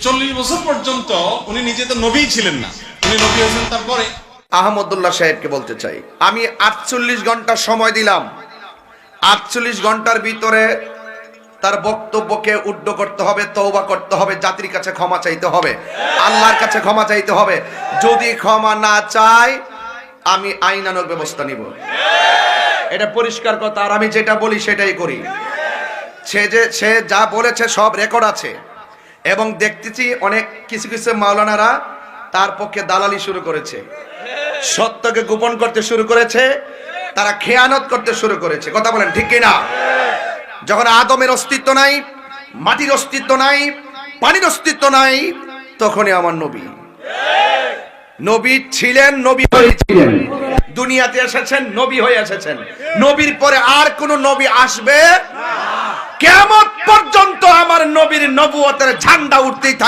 40 বছর পর্যন্ত উনি নিজে তো নবী ছিলেন না, উনি নবী হয়েছেন তারপরে। আহমদুল্লাহ সাহেবকে বলতে চাই, আমি 48 ঘন্টা সময় দিলাম। 48 ঘন্টার ভিতরে তার বক্তব্যকে উড্ড করতে হবে, তওবা করতে হবে, জাতির কাছে ক্ষমা চাইতে হবে, আল্লাহর কাছে ক্ষমা চাইতে হবে। যদি ক্ষমা না চায়, আমি আইনানুগ ব্যবস্থা নিব। এটা পরিষ্কার কথা। আর আমি যেটা বলি সেটাই করি। সে যা বলেছে সব রেকর্ড আছে, এবং দেখতেছি অনেক কিছু কিছু মাওলানারা তার পক্ষে দালালি শুরু করেছে, সত্যকে গোপন করতে শুরু করেছে, তারা খেয়ানত করতে শুরু করেছে। কথা বলেন ঠিক কিনা? যখন আদমের অস্তিত্ব নাই, মাটির অস্তিত্ব নাই, পানির অস্তিত্ব নাই, তখনই আমার নবী নবী ছিলেন, নবী হয়েছিলেন, দুনিয়াতে এসেছেন, নবী হয়ে এসেছেন। নবীর পরে আর কোন নবী আসবে? কিয়ামত পর্যন্ত আমার নবীর নবুয়তের ঝান্ডা উঠতেই থাকবে।